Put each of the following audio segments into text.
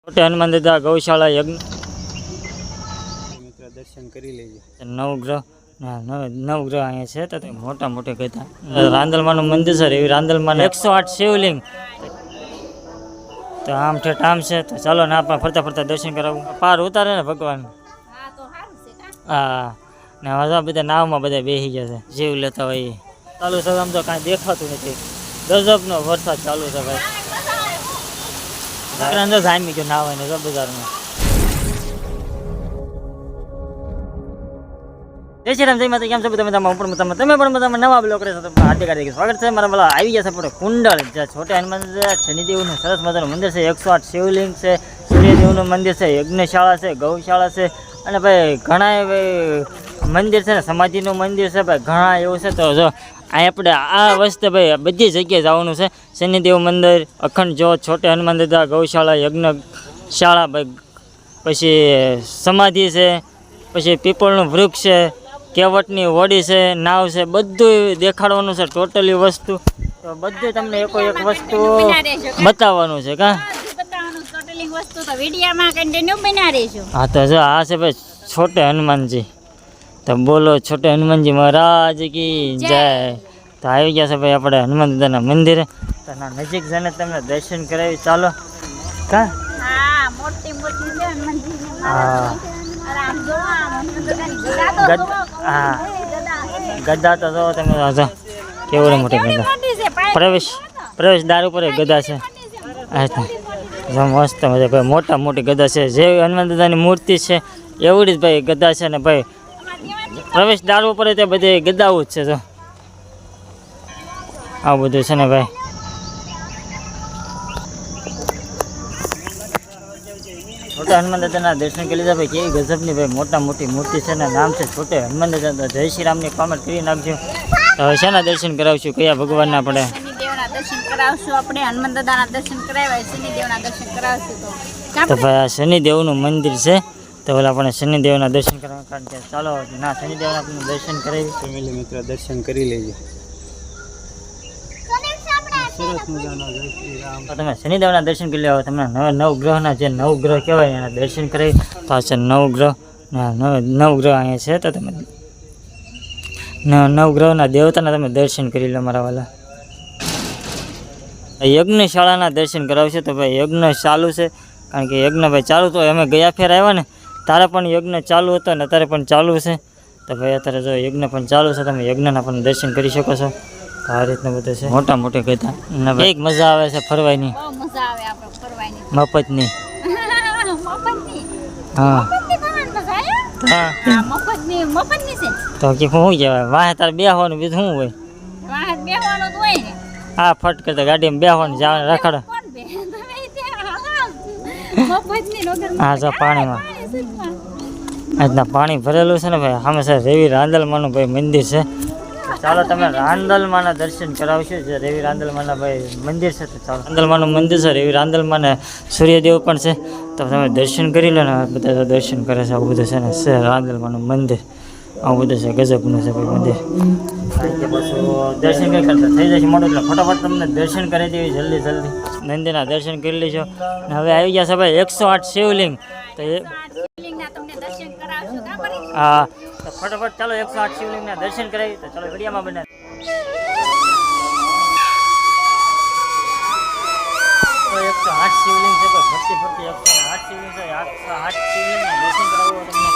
छोटे हनुमान दादा गौशाला यज्ञ मित्र दर्शन કરી લેજો નવગ્રહ નવગ્રહ અહીંયા છે તો મોટા મોટા ગધા રાંદલમાનું મંદિર છે એવી રાંદલમાં 108 શિવલિંગ તો આમ ઠેઠ આમ છે તો ચાલો ને આપણે ફરતા ફરતા દર્શન કરાવું પાર ઉતારે ને ભગવાન હા ને હવે બધા નાવમાં બધા બેસી ગયા છે જીવ લેતા હોય ચાલુ છે આમ તો કાંઈ દેખાતું નથી ગજબનો વરસાદ ચાલુ છે ભાઈ અંદર જામી ગયો નાવ ને બજારમાં જય શ્રી રામ જય માતા કેમ છો તમે તમે પણ મજામાં નવા બ્લોગ કરે છો તો હાર્દિક સ્વાગત છે મારા પેલા આવી ગયા છે આપણે કુંડળ જ્યાં છોટે હનુમાન શનિદેવનું સરસ મજાનું મંદિર છે 108 શિવલિંગ છે સૂર્યદેવનું મંદિર છે યજ્ઞશાળા છે ગૌશાળા છે અને ભાઈ ઘણા મંદિર છે ને સમાધિનું મંદિર છે ભાઈ ઘણા એવું છે તો જો અહીં આપણે આ વસ્તુ ભાઈ બધી જગ્યાએ જવાનું છે શનિદેવ મંદિર અખંડ જ્યોત છોટે હનુમાન દાદા ગૌશાળા યજ્ઞશાળા ભાઈ પછી સમાધિ છે પછી પીપળનું વૃક્ષ છે કેવટની વડી છે નાવ છે બધું દેખાડવાનું છે ટોટલી વસ્તુ તો બધું તમને એક વસ્તુ બતાવવાનું છે કા હા તો જો આ છે ભાઈ છોટે હનુમાનજી તો બોલો છોટે હનુમાનજી મહારાજ કી જય તો આવી ગયા છે ભાઈ આપણે હનુમાન દાદાના મંદિરે તો નજીક જઈને તમને દર્શન કરાવી ચાલો કા હા ગદા તો જો તમે કેવું મોટી ગદા પ્રવેશ દ્વાર ઉપર ગદા છે મસ્ત મજા મોટા મોટી ગદા છે જે હનુમાન દાદાની મૂર્તિ છે એવડી જ ભાઈ ગદા છે ને ભાઈ પ્રવેશ દ્વાર ઉપર તે બધી ગદાઓ જ છે જો આવું બધું છે ને ભાઈ છોટે હનુમાન દાદાના દર્શન કરી લીધા ભાઈ કેવી ગજબની ભાઈ મોટા મોટી મૂર્તિ છે ને નામ છે છોટે હનુમાન દાદા જય શ્રી રામની કોમેન્ટ કરી નાખજો તો હવે શેના દર્શન કરાવશું કયા ભગવાનના આપણે શનિદેવના દર્શન કરાવશું આપણે હનુમાન દાદાના દર્શન કરાવ્યા શનિદેવના દર્શન કરાવશું તો ભાઈ આ શનિદેવનું મંદિર છે તો ઓલા આપણે શનિદેવના દર્શન કરવા કારણ કે ચાલો ના શનિદેવના આપણે દર્શન કરાવી ફેમિલી મિત્ર દર્શન કરી લેજો સરસ મજાના જય શ્રી રામ તમે શનિદેવના દર્શન કરી લેવા તમને નવગ્રહના જે નવગ્રહ કહેવાય એના દર્શન કરાવી તો આ છે નવગ્રહ નવગ્રહ અહીંયા છે તો તમે નવગ્રહના દેવતાના તમે દર્શન કરી લો મારા વાલા યજ્ઞશાળાના દર્શન કરાવશે તો ભાઈ યજ્ઞ ચાલુ છે કારણ કે યજ્ઞ ભાઈ ચાલુ તો અમે ગયા ફેર આવ્યા ને તારે પણ યજ્ઞ ચાલુ હતો ને અત્યારે પણ ચાલુ છે તો ભાઈ અત્યારે જો યજ્ઞ પણ ચાલુ છે તમે યજ્ઞના પણ દર્શન કરી શકો છો આ રીતનું બધું છે મોટા મોટી ગધા એક મજા આવે છે ફરવાની મફતની હા તો કે શું કહેવાય વાહે તારે બેસવાનું બીજું શું હોય હા ફટ કરતા ગાડીમાં બેસવાનું જવાનું રખડ હા જો પાણીમાં આજના પાણી ભરેલું છે ને ભાઈ સામે સર રેવી રાંદલમાનું ભાઈ મંદિર છે ચાલો તમે રાંદલમાના દર્શન કરાવશું જે રેવી રાંદલમાના ભાઈ મંદિર છે તો ચાલો રાંદલમાનું મંદિર છે રેવી રાંદલમાને સૂર્યદેવ પણ છે તો તમે દર્શન કરી લો ને બધા દર્શન કરે છે આવું બધું છે ને છે રાંદલમાનું મંદિર આવું બધું છે ગજબનું છે ભાઈ મંદિર દર્શન કંઈ કરતા થઈ જશે મોટું એટલે ફટાફટ તમને દર્શન કરી દેવી જલ્દી નંદીના દર્શન કરી લેજો ને હવે આવી ગયા છે ભાઈ 108 શિવલિંગ તો હા તો ફટાફટ ચાલો 108 શિવલિંગના દર્શન કરાવી તો ચાલો વિડીયોમાં બને 108 શિવલિંગ છે તો ફરતી 108 શિવલિંગ છે 108 શિવલિંગના દર્શન કરાવવું તમને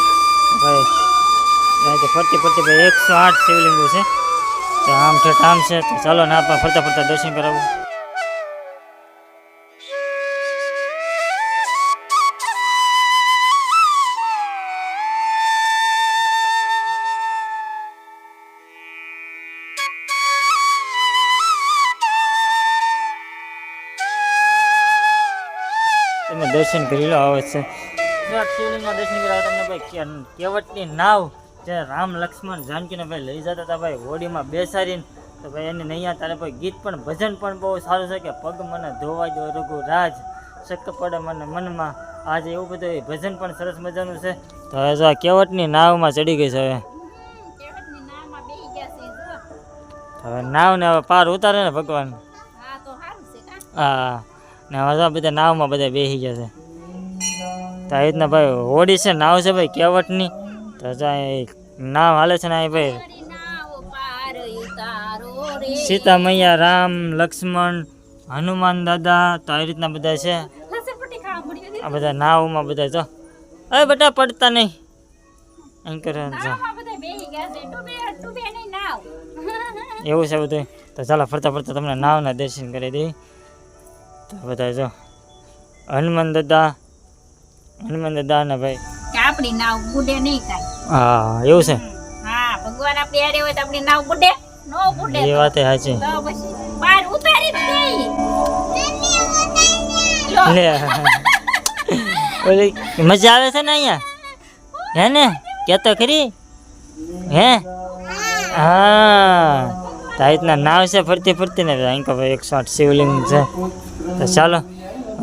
ભાઈ ફરતી ભાઈ 108 શિવલિંગો છે તો આમ ઠેઠ આમ છે તો ચાલો ને આપણે ફરતા દર્શન કરાવવું તમે દર્શન કરી લો આવે છે શિવલિંગમાં દર્શન કરાવો તમને ભાઈ કેવટની નાવ જે રામ લક્ષ્મણ જાનકીને ભાઈ લઈ જતા હતા ભાઈ હોડીમાં બેસાડીને તો ભાઈ એને નૈયા તારે ભાઈ ગીત પણ ભજન પણ બહુ સારું છે કે પગ મને ધોવા દો રઘુ રાજ શક પડે મને મનમાં આજે એવું બધું ભજન પણ સરસ મજાનું છે તો હવે જો આ કેવટની નાવમાં ચડી ગઈ છે હવે નાવ ને હવે પાર ઉતારે ને ભગવાન હા ને હવે બધા નાવમાં બધા બેસી ગયા છે તો આવી રીતના ભાઈ હોડી છે, નાવ છે ભાઈ કેવટની. તો ત્યાં નાવ હાલે છે ને અહીં ભાઈ સીતા મૈયા, રામ, લક્ષ્મણ, હનુમાન દાદા, તો આવી રીતના બધા છે. આ બધા નાવમાં બધા જો અરે બેટા પડતા નહીં એમ કરે એવું છે બધું. તો ચાલો ફરતા ફરતા તમને નાવના દર્શન કરી દઈ. તો બધા જો હનુમાન દાદા ને ભાઈ આપણી નાવ બુડે નહીં કાંઈ. હા એવું છે. હા ભગવાન આપણી હારે હોય તો આપણી નાવ બુડે નો બુડે. એ વાત સાચી. તો પછી બહાર ઉતારી જ દઈ. લે ઓલી મજા આવે છે ને અહીંયા હે ને કેતો ખરી હે હા. તો આ રીતના નાવ છે ફરતી ફરતી ને અહીં ભાઈ 108 શિવલિંગ છે. તો ચાલો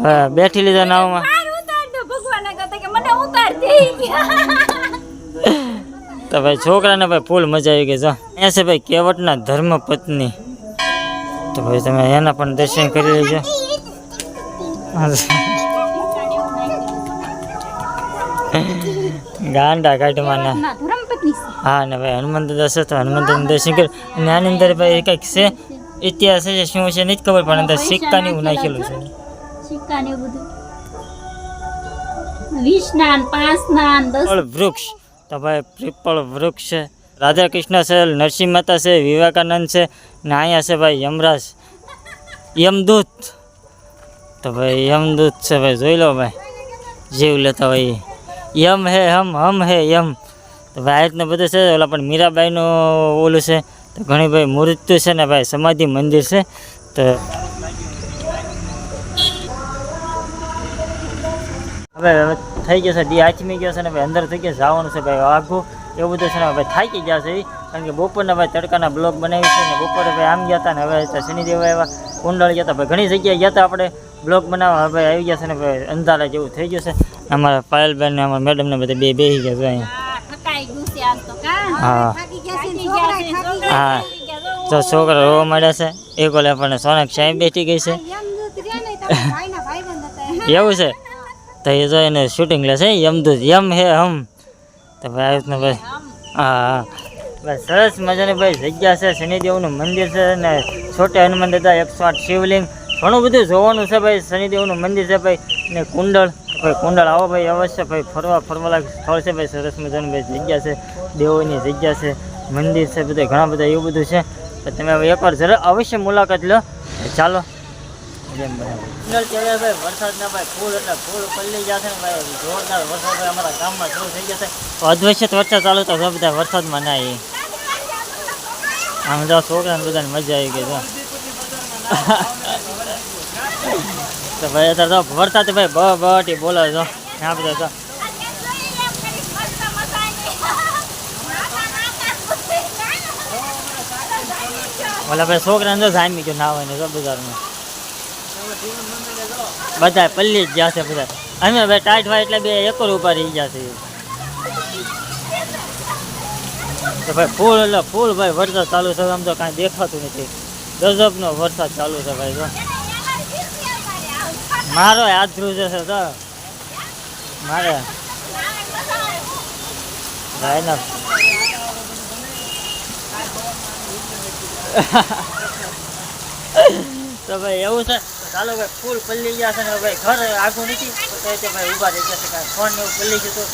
હવે બેઠી લીધા નાવમાં. બહાર ઉતાર દો ભગવાન કહેતા કે મને ઉતાર દે. તો ભાઈ છોકરાને ભાઈ ફૂલ મજા આવી ગઈ જો. અહીંયા છે ભાઈ કેવટના ધર્મપત્ની. તો ભાઈ તમે એના પણ દર્શન કરી લેજો. ગાંડા કાઢમાં ના ધર્મપત્ની છે. હા ને ભાઈ હનુમાન દાદા છે તો હનુમાન દાદાનું દર્શન કર્યું. અને આની અંદર ભાઈ કંઈક છે ઇતિહાસ છે શું છે નથી ખબર પણ અંદર સિક્કાની એવું નાખેલું છે. સિક્કા ને બધું 20 ના 5 ના 10. પીપળ વૃક્ષ. તો ભાઈ પીપળ વૃક્ષ છે. રાધા કૃષ્ણ છે, નરસિંહ માતા છે, વિવેકાનંદ છે ને અહીંયા છે ભાઈ યમરાજ, યમદૂત. તો ભાઈ યમદૂત છે ભાઈ જોઈ લો ભાઈ જીવ લેતા હોય યમ હે હમ હે યમ. તો ભાઈ આ રીતના બધું છે. ઓલા પણ મીરાબાઈનું ઓલું છે. તો ઘણી ભાઈ મૂર્તિ છે ને ભાઈ સમાધિ મંદિર છે. તો હવે થઈ ગયો છે ડી આચમી ગયો છે ને ભાઈ અંદર થઈ ગયા જવાનું છે ભાઈ આઘું એવું બધું છે ને ભાઈ થાકી ગયા છે. કારણ કે બપોરના ભાઈ તડકાના બ્લોગ બનાવી છે ને બપોરે ભાઈ આમ ગયા હતા ને હવે શનિદેવ આવ્યા કુંડળ ગયા હતા ભાઈ ઘણી જગ્યાએ ગયા હતા આપણે બ્લોગ બનાવવા. હવે આવી ગયા છે ને ભાઈ અંધારા જેવું થઈ ગયું છે. અમારા પાયલબેન ને અમારા મેડમ ને બધા બેસી ગયા છે અહીંયા. થકાઈ ગયું છે આજ તો કા. હા થાકી ગયા છે છોકરા. હા તો છોકરા રોવા માંડ્યા છે. એક ઓલે આપણને સોનક સાહેબ બેઠી ગઈ છે એવું છે. તો એ જો એને શૂટિંગ લે છે યમદૂત યમ હે હમ. તો ભાઈ આવી રીતના ભાઈ હા ભાઈ સરસ મજાની ભાઈ જગ્યા છે. શનિદેવનું મંદિર છે ને છોટે હનુમાન દાદા 108 શિવલિંગ ઘણું બધું જોવાનું છે ભાઈ. શનિદેવનું મંદિર છે ભાઈ ને કુંડળ. ભાઈ કુંડળ આવો ભાઈ અવશ્ય ભાઈ ફરવા લાયક સ્થળ છે ભાઈ. સરસ મજાની ભાઈ જગ્યા છે, દેવોની જગ્યા છે, મંદિર છે, બધા ઘણા બધા એવું બધું છે. તો તમે હવે એકવાર જરૂર અવશ્ય મુલાકાત લો. ચાલો જેમ ભાઈ વરસાદના ભાઈ ફૂલ એટલે ફૂલ પલ્લી જશે ને ભાઈ જોરદાર વરસાદ ભાઈ અમારા ગામમાં શરૂ થઈ જશે. તો અદ્વૈત વરસાદ ચાલુ તો બધા વરસાદમાં ના આવી આમ બધા છોકરાને બધાને મજા આવી ગઈ. તો ભાઈ અત્યારે તો વરસાદ ભાઈ બટી બોલે છો આ બધા તો ઓલા ભાઈ છોકરાને તો જામી ગયો ના હોય ને તો બજારમાં બધા પલ્લી જ જશે બધા. અમે ભાઈ ટાઈટ હોય એટલે બે એકર ઉપર રહી જશે. તો ભાઈ ફૂલ એટલે ફૂલ ભાઈ વરસાદ ચાલુ છે. આમ તો કાંઈ દેખાતું નથી. ગજબનો વરસાદ ચાલુ છે ભાઈ. તો મારો હાથ ધ્રુજે છે તો મારે ભાઈ ના તો ભાઈ એવું છે. ચાલો ભાઈ ફૂલ પલ્લી ગયા છે ને ભાઈ ઘર આગું નથી તો ભાઈ ઊભા રહી ગયા છે. કાંઈ ફોન ને એવું પલ્લી ગયું તો